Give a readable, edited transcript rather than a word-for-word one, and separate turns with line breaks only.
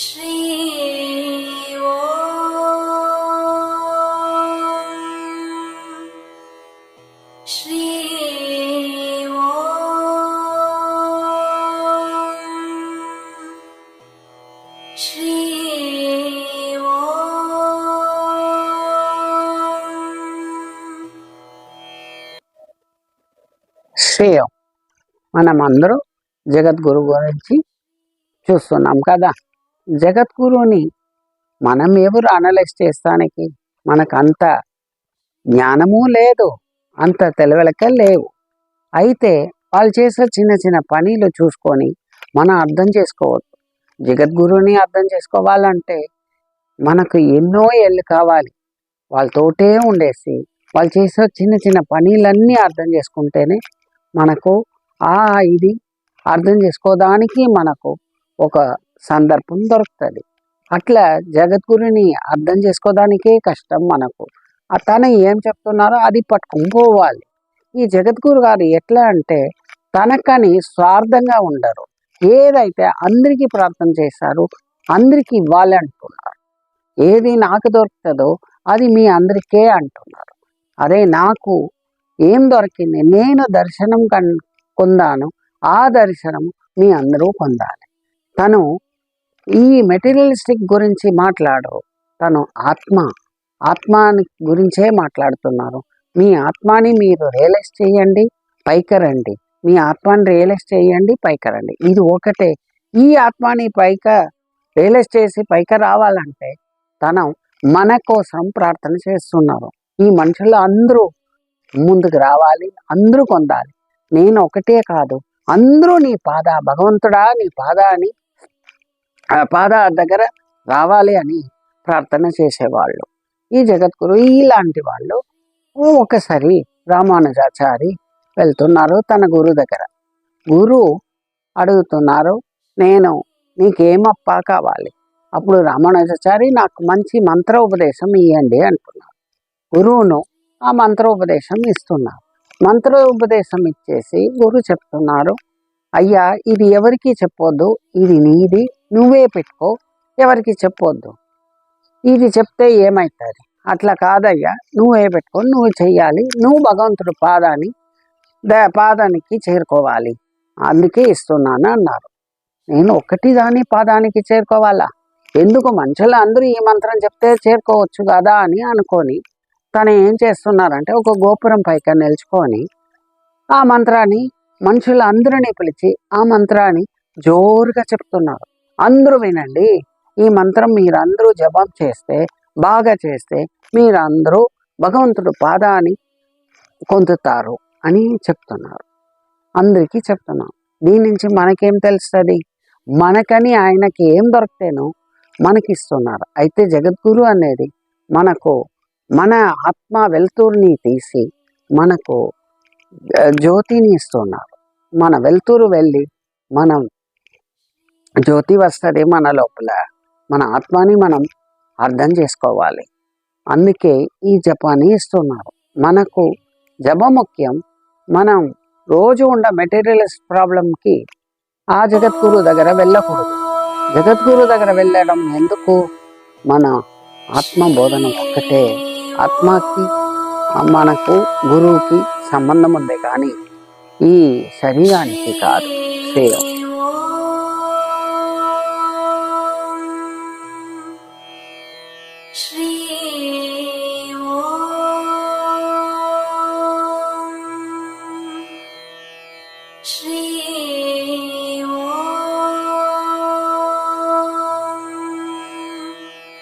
శ్రీ శ్రీ శ్రీ
శ్రేయం. మనమందరూ జగద్గురు గురించి చూస్తున్నాం కదా. జగద్గురుని మనం ఎవరు అనలైజ్ చేస్తానికి? మనకంత జ్ఞానము లేదు, అంత తెలివిలక లేవు. అయితే వాళ్ళు చేసే చిన్న చిన్న పనులు చూసుకొని మనం అర్థం చేసుకోవద్దు. జగద్గురుని అర్థం చేసుకోవాలంటే మనకు ఎన్నో ఏళ్ళు కావాలి. వాళ్ళతోటే ఉండేసి వాళ్ళు చేసే చిన్న చిన్న పనులన్నీ అర్థం చేసుకుంటేనే మనకు ఇది అర్థం చేసుకోవడానికి మనకు ఒక సందర్భం దొరుకుతుంది. అట్లా జగద్గురుని అర్థం చేసుకోవడానికే కష్టం మనకు. తను ఏం చెప్తున్నారో అది పట్టుకుని పోవాలి. ఈ జగద్గురు గారు ఎట్లా అంటే తనకని స్వార్థంగా ఉండరు. ఏదైతే అందరికీ ప్రార్థన చేశారో అందరికీ ఇవ్వాలి అంటున్నారు. ఏది నాకు దొరుకుతుందో అది మీ అందరికీ అంటున్నారు. అదే నాకు ఏం దొరికింది, నేను దర్శనం పొందాను, ఆ దర్శనం మీ అందరూ పొందాలి. తను ఈ మెటీరియలిస్టిక్ గురించి మాట్లాడరు. తను ఆత్మాని గురించే మాట్లాడుతున్నారు. మీ ఆత్మాని మీరు రియలైజ్ చేయండి, పైకి రండి. మీ ఆత్మాని రియలైజ్ చేయండి, పైకి రండి. ఇది ఒకటే. ఈ ఆత్మాని రియలైజ్ చేసి పైకి రావాలంటే తను మన కోసం ప్రార్థన చేస్తున్నారు. ఈ మనుషులు అందరూ ముందుకు రావాలి, అందరూ పొందాలి. నేను ఒకటే కాదు, అందరూ నీ భగవంతుడా నీ పాద దగ్గర రావాలి అని ప్రార్థన చేసేవాళ్ళు ఈ జగద్గురు. ఇలాంటి వాళ్ళు ఒకసారి రామానుజాచారి వెళ్తున్నారు తన గురువు దగ్గర. గురువు అడుగుతున్నారు, నీకేమప్పా కావాలి? అప్పుడు రామానుజాచారి నాకు మంచి మంత్రోపదేశం ఇవ్వండి అంటున్నారు. గురువును ఆ మంత్రోపదేశం ఇస్తున్నారు. మంత్రోపదేశం ఇచ్చేసి గురువు చెప్తున్నారు, అయ్యా ఇది ఎవరికి చెప్పొద్దు, ఇది నీది, నువ్వే పెట్టుకో, ఎవరికి చెప్పొద్దు. ఇది చెప్తే ఏమవుతుంది? అట్లా కాదయ్యా, నువ్వే పెట్టుకో, నువ్వు చెయ్యాలి, నువ్వు భగవంతుడు పాదానికి చేరుకోవాలి, అందుకే ఇస్తున్నాను అన్నారు. నేను ఒకటి దాని పాదానికి చేరుకోవాలా? ఎందుకు? మనుషులు అందరూ ఈ మంత్రం చెప్తే చేరుకోవచ్చు కదా అని అనుకొని తను ఏం చేస్తున్నారంటే ఒక గోపురం పైకి నిల్చుకొని ఆ మంత్రాన్ని మనుషులు అందరినీ పిలిచి ఆ మంత్రాన్ని జోరుగా చెప్తున్నారు. అందరూ వినండి, ఈ మంత్రం మీరందరూ జపం చేస్తే, బాగా చేస్తే మీరందరూ భగవంతుడు పాదాన్ని పొందుతారు అని చెప్తున్నారు. అందరికీ చెప్తున్నాం. దీని నుంచి మనకేం తెలుస్తుంది? మనకని ఆయనకి ఏం దొరికితేనో మనకిస్తున్నారు. అయితే జగద్గురు అనేది మనకు మన ఆత్మ వెలుతురుని తీసి మనకు జ్యోతిని ఇస్తున్నారు. మన వెలుతురు వెళ్ళి మనం జ్యోతి వస్తుంది మన లోపల. మన ఆత్మని మనం అర్థం చేసుకోవాలి. అందుకే ఈ జపాన్ని ఇస్తున్నారు. మనకు జప ముఖ్యం. మనం రోజు ఉండ మెటీరియలిస్ట్ ప్రాబ్లంకి ఆ జగద్గురు దగ్గర వెళ్ళకూడదు. జగద్గురు దగ్గర వెళ్ళడం ఎందుకు? మన ఆత్మ బోధన ఒక్కటే. ఆత్మకి మనకు గురువుకి సంబంధం ఉంది, కానీ ఈ శరీరానికి కాదు. శ్రేయం.